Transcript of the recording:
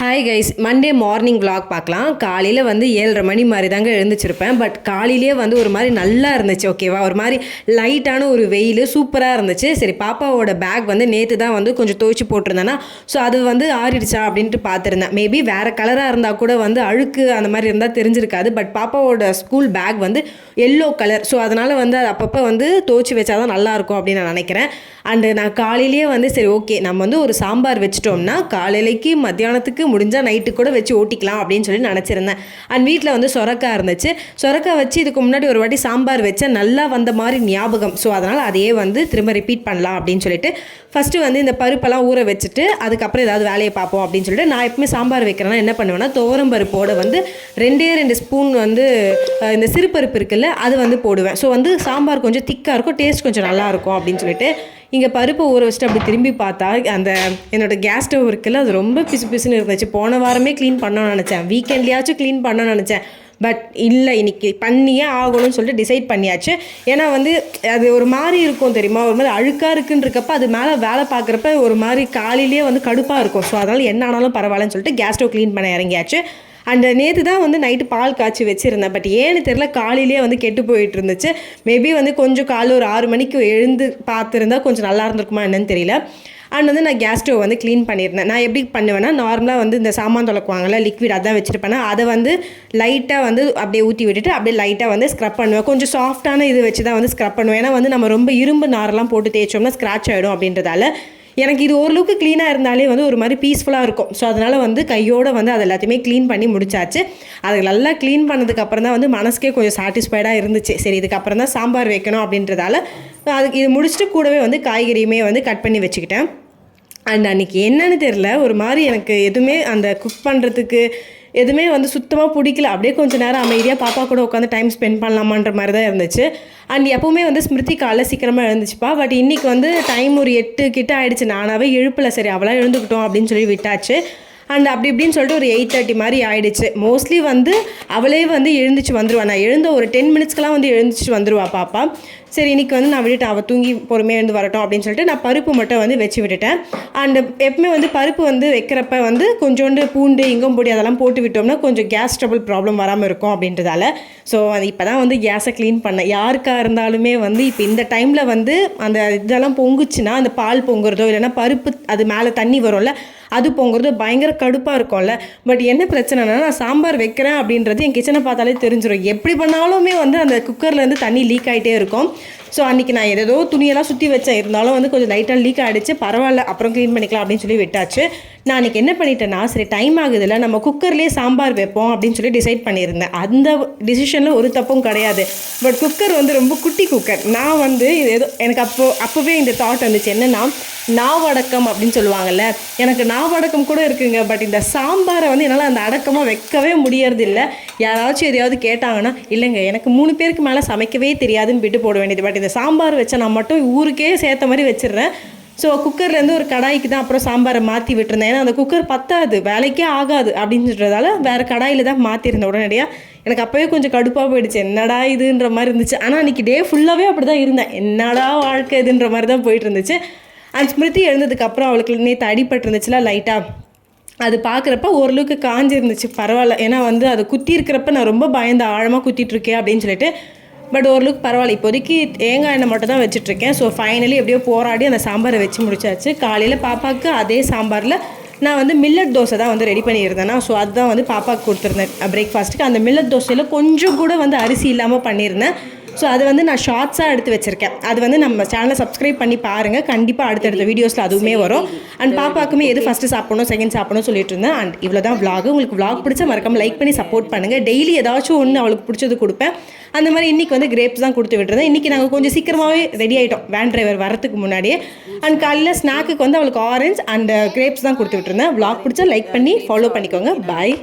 Hi guys, Monday morning vlog பார்க்கலாம். காலையில் வந்து 7:30 மணி மாதிரி தாங்க எழுந்திரிச்சிருப்பேன். பட் காலையிலே வந்து ஒரு மாதிரி நல்லா இருந்துச்சு. ஓகேவா, ஒரு மாதிரி லைட்டான ஒரு வெயில் சூப்பராக இருந்துச்சு. சரி, பாப்பாவோட பேக் வந்து நேற்று தான் வந்து கொஞ்சம் துவைச்சி போட்டிருந்தேன்னா, ஸோ அது வந்து ஆறிடுச்சா அப்படின்ட்டு பார்த்துருந்தேன். மேபி வேறு கலராக இருந்தால் கூட வந்து அழுக்கு அந்த மாதிரி இருந்தால் தெரிஞ்சிருக்காது. பட் பாப்பாவோட ஸ்கூல் பேக் வந்து எல்லோ கலர், ஸோ அதனால் வந்து அது அப்பப்போ வந்து துவைச்சி வச்சா தான் நல்லாயிருக்கும் அப்படின்னு நான் நினைக்கிறேன். அண்டு நான் காலையிலேயே வந்து சரி ஓகே, நம்ம வந்து ஒரு சாம்பார் வச்சிட்டோம்னா காலையிலைக்கு மத்தியானத்துக்கு முடிஞ்சால் நைட்டு கூட வச்சு ஓட்டிக்கலாம் அப்படின்னு சொல்லி நினச்சிருந்தேன். அண்ட் வீட்டில் வந்து சொரக்காய் இருந்துச்சு. சொரக்காய் வச்சு இதுக்கு முன்னாடி ஒரு வாட்டி சாம்பார் வச்சா நல்லா வந்த மாதிரி ஞாபகம். ஸோ அதனால் அதையே வந்து திரும்ப ரிப்பீட் பண்ணலாம் அப்படின்னு சொல்லிட்டு ஃபஸ்ட்டு வந்து இந்த பருப்பெல்லாம் ஊற வச்சுட்டு அதுக்கப்புறம் ஏதாவது வேலையை பார்ப்போம் அப்படின்னு சொல்லிட்டு நான் எப்பவுமே சாம்பார் வைக்கிறேன்னா என்ன பண்ணுவேன்னா, துவரம் பருப்போட வந்து 2 ஸ்பூன் வந்து இந்த சிறுபருப்பு இருக்குல்ல அது வந்து போடுவேன். ஸோ வந்து சாம்பார் கொஞ்சம் திக்காக இருக்கும், டேஸ்ட் கொஞ்சம் நல்லாயிருக்கும் அப்படின்னு சொல்லிட்டு இங்கே பருப்பை ஊற வச்சுட்டு அப்படி திரும்பி பார்த்தா அந்த என்னோடய கேஸ் ஸ்டவ் இருக்குல்ல அது ரொம்ப பிசு பிசுன்னு இருந்துச்சு. போன வாரமே க்ளீன் பண்ணணும்னு நினச்சேன், வீக்கெண்ட்லேயாச்சும் க்ளீன் பண்ணணும்னு நினச்சேன். பட் இல்லை, இன்றைக்கி பண்ணியே ஆகணும்னு சொல்லிட்டு டிசைட் பண்ணியாச்சு. ஏன்னா வந்து அது ஒரு மாதிரி இருக்கும் தெரியுமா, ஒரு மாதிரி அழுக்காக இருக்குன்றக்கப்ப அது மேலே வேலை பார்க்குறப்ப ஒரு மாதிரி காலையிலேயே வந்து கடுப்பாக இருக்கும். ஸோ அதனால் என்ன ஆனாலும் பரவாயில்லன்னு சொல்லிட்டு கேஸ் ஸ்டவ் க்ளீன் பண்ண இறங்கியாச்சு. அண்ட் நேற்று தான் வந்து நைட்டு பால் காய்ச்சி வச்சுருந்தேன். பட் ஏன்னு தெரில, காலையிலே வந்து கெட்டு போயிட்டு இருந்துச்சு. மேபி வந்து கொஞ்சம் காலையில் ஒரு 6 மணிக்கு எழுந்து பார்த்துருந்தா கொஞ்சம் நல்லா இருந்திருக்குமா என்னன்னு தெரியல. அண்ட் வந்து நான் கேஸ் ஸ்டவ் வந்து க்ளீன் பண்ணியிருந்தேன். நான் எப்படி பண்ணுவேன்னா, நார்மலாக வந்து இந்த சாமான் தொலைக்குவாங்கல்ல லிக்விட் அதான் வச்சுருப்பேன். அதை வந்து லைட்டாக வந்து அப்படியே ஊற்றி விட்டுட்டு அப்படியே லைட்டாக வந்து ஸ்க்ரப் பண்ணுவேன். கொஞ்சம் சாஃப்டான இது வச்சு தான் வந்து ஸ்க்ரப் பண்ணுவேன். ஏன்னா வந்து நம்ம ரொம்ப இரும்பு நாரெல்லாம் போட்டு தேய்ச்சோம்னா ஸ்க்ராட்ச் ஆகிடும் அப்படின்றதால எனக்கு இது ஓரளவுக்கு க்ளீனாக இருந்தாலே வந்து ஒரு மாதிரி பீஸ்ஃபுல்லாக இருக்கும். ஸோ அதனால் வந்து கையோடு வந்து அது எல்லாத்தையுமே க்ளீன் பண்ணி முடிச்சாச்சு. அது நல்லா க்ளீன் பண்ணதுக்கப்புறம் தான் வந்து மனசுக்கே கொஞ்சம் சாட்டிஸ்ஃபைடாக இருந்துச்சு. சரி, இதுக்கப்புறம் தான் சாம்பார் வைக்கணும் அப்படின்றதால அதுக்கு இது முடிச்சுட்டு கூடவே வந்து காய்கறியுமே வந்து கட் பண்ணி வச்சுக்கிட்டேன். அண்ட் அன்றைக்கி என்னன்னு தெரில, ஒரு மாதிரி எனக்கு எதுவுமே அந்த குக் பண்ணுறதுக்கு எதுவுமே வந்து சுத்தமாக பிடிக்கல. அப்படியே கொஞ்சம் நேரம் அமைதியாக பாப்பா கூட உட்காந்து டைம் ஸ்பெண்ட் பண்ணலாமான்ற மாதிரி தான் இருந்துச்சு. அண்ட் எப்போவுமே வந்து ஸ்மிருதி காலைல சீக்கிரமாக எழுந்துச்சுப்பா. பட் இன்றைக்கி வந்து டைம் ஒரு 8 கிட்ட ஆகிடுச்சு. நானாகவே எழுப்பலை, சரி அவளாக எழுந்துக்கிட்டோம் அப்படின்னு சொல்லி விட்டாச்சு. அண்ட் அப்படி இப்படின்னு சொல்லிட்டு ஒரு 8:30 மாதிரி ஆகிடுச்சு. மோஸ்ட்லி வந்து அவளே வந்து எழுந்திரிச்சு வந்துடுவா. நான் எழுந்த ஒரு 10 மினிட்ஸ்க்கெலாம் வந்து எழுந்திரிச்சு வந்துடுவா பாப்பா. சரி, இன்றைக்கி வந்து நான் விட்டுட்டேன், அவள் தூங்கி பொறுமையாக எழுந்து வரட்டும் அப்படின்னு சொல்லிட்டு நான் பருப்பு மட்டும் வந்து வச்சு விட்டுட்டேன். அண்ட் எப்பவுமே வந்து பருப்பு வந்து வைக்கிறப்ப வந்து கொஞ்சோண்டு பூண்டு இங்கம்பொடி அதெல்லாம் போட்டு விட்டோம்னா கொஞ்சம் கேஸ் ட்ரபிள் ப்ராப்ளம் வராமல் இருக்கும் அப்படின்றதால. ஸோ அது இப்போ தான் வந்து கேஸை க்ளீன் பண்ணேன். யாருக்காக இருந்தாலுமே வந்து இப்போ இந்த டைமில் வந்து அந்த இதெல்லாம் பொங்குச்சுன்னா, அந்த பால் பொங்குறதோ இல்லைன்னா பருப்பு அது மேலே தண்ணி வரும்ல அது பொங்குறது பயங்கர கடுப்பாக இருக்கும்ல. பட் என்ன பிரச்சனைனா, நான் சாம்பார் வைக்கிறேன் அப்படின்றது என் கிச்சனை பார்த்தாலே தெரிஞ்சிடும். எப்படி பண்ணாலுமே வந்து அந்த குக்கர்லேருந்து தண்ணி லீக் ஆகிட்டே இருக்கும். ஸோ அன்றைக்கி நான் ஏதோ துணியெல்லாம் சுற்றி வச்சேன், இருந்தாலும் வந்து கொஞ்சம் லைட்டாக லீக் ஆகிடுச்சு. பரவாயில்ல, அப்புறம் க்ளீன் பண்ணிக்கலாம் அப்படின்னு சொல்லி விட்டாச்சு. நான் அன்றைக்கி என்ன பண்ணிட்டேன்னா, சரி டைம் ஆகுதுல்ல, நம்ம குக்கர்லேயே சாம்பார் வைப்போம் அப்படின்னு சொல்லி டிசைட் பண்ணியிருந்தேன். அந்த டிசிஷனில் ஒரு தப்பும் கிடையாது. பட் குக்கர் வந்து ரொம்ப குட்டி குக்கர். நான் வந்து இது ஏதோ எனக்கு அப்போவே இந்த தாட் வந்துச்சு. என்னென்னா, நாவடக்கம் அப்படின்னு சொல்லுவாங்கள்ல, எனக்கு நாவடக்கம் கூட இருக்குங்க. பட் இந்த சாம்பாரை வந்து என்னால் அந்த அடக்கமாக வைக்கவே முடியறதில்லை. யாராச்சும் எதையாவது கேட்டாங்கன்னா, இல்லைங்க எனக்கு 3 பேருக்கு மேலே சமைக்கவே தெரியாதுன்னு விட்டு போட வேண்டியது. பட் இந்த சாம்பார் வச்சா நான் மட்டும் ஊருக்கே சேர்த்த மாதிரி வச்சிடுறேன். ஸோ குக்கர்லேருந்து ஒரு கடாய்க்கு தான் அப்புறம் சாம்பாரை மாற்றி விட்டுருந்தேன். ஏன்னா அந்த குக்கர் பத்தாது, வேலைக்கே ஆகாது அப்படின்றதால வேறு கடாயில் தான் மாற்றிருந்தேன் உடனடியாக. எனக்கு அப்போவே கொஞ்சம் கடுப்பாக போயிடுச்சு, என்னடா இதுன்ற மாதிரி இருந்துச்சு. ஆனால் அன்றைக்கி டே ஃபுல்லாகவே அப்படி தான் இருந்தேன், என்னடா வாழ்க்கை இதுன்ற மாதிரி தான் போயிட்டு இருந்துச்சு. அண்ட் ஸ்மிருதி எழுந்ததுக்கப்புறம் அவளுக்கு நேற்று அடிபட்டுருந்துச்சுல லைட்டாக, அது பார்க்குறப்ப ஓரளவுக்கு காஞ்சிருந்துச்சு. பரவாயில்ல, ஏன்னா வந்து அது குத்தி இருக்கிறப்ப நான் ரொம்ப பயந்து ஆழமாக குத்திட்டுருக்கேன் அப்படின்னு சொல்லிட்டு. பட் ஓரளவுக்கு பரவாயில்ல. இப்போதைக்கு தேங்காய் எண்ணெய் மட்டும் தான் வச்சுட்ருக்கேன். ஸோ ஃபைனலி எப்படியோ போராடி அந்த சாம்பாரை வச்சு முடிச்சாச்சு. காலையில் பாப்பாவுக்கு அதே சாம்பாரில் நான் வந்து மில்லட் தோசை தான் வந்து ரெடி பண்ணியிருந்தேன்னா, ஸோ அதுதான் வந்து பாப்பாவுக்கு கொடுத்துருந்தேன் பிரேக்ஃபாஸ்ட்டுக்கு. அந்த மில்லட் தோசையில் கொஞ்சம் கூட வந்து அரிசி இல்லாமல் பண்ணியிருந்தேன். ஸோ அது வந்து நான் ஷார்ட்ஸாக எடுத்து வச்சுருக்கேன். அது வந்து நம்ம சேனலை சப்ஸ்கிரைப் பண்ணி பாருங்கள், கண்டிப்பாக அடுத்தடுத்த வீடியோஸில் அதுவுமே வரும். அண்ட் பாப்பாக்குமே எது ஃபஸ்ட்டு சாப்பிடணும் செகண்ட் சாப்பிடணும் சொல்லிட்டு இருந்தேன். அண்ட் இவ்வளோ தான் vlog. உங்களுக்கு vlog பிடிச்சா மறக்காமல் லைக் பண்ணி சப்போர்ட் பண்ணுங்கள். டெய்லி ஏதாச்சும் ஒன்று அவளுக்கு பிடிச்சது கொடுப்பேன். அந்த மாதிரி இன்றைக்கி வந்து கிரேப்ஸ் தான் கொடுத்து விட்டுருந்தேன். இன்றைக்கி நாங்கள் கொஞ்சம் சீக்கிரமாகவே ரெடி ஆகிட்டோம், வேன் டிரைவர் வரத்துக்கு முன்னாடியே. அண்ட் காலையில் ஸ்நாக்குக்கு வந்து அவளுக்கு ஆரஞ்ச் அண்ட் கிரேப்ஸ் தான் கொடுத்து விட்டுருந்தேன். vlog பிடிச்சா லைக் பண்ணி ஃபாலோ பண்ணிக்கோங்க. பாய்.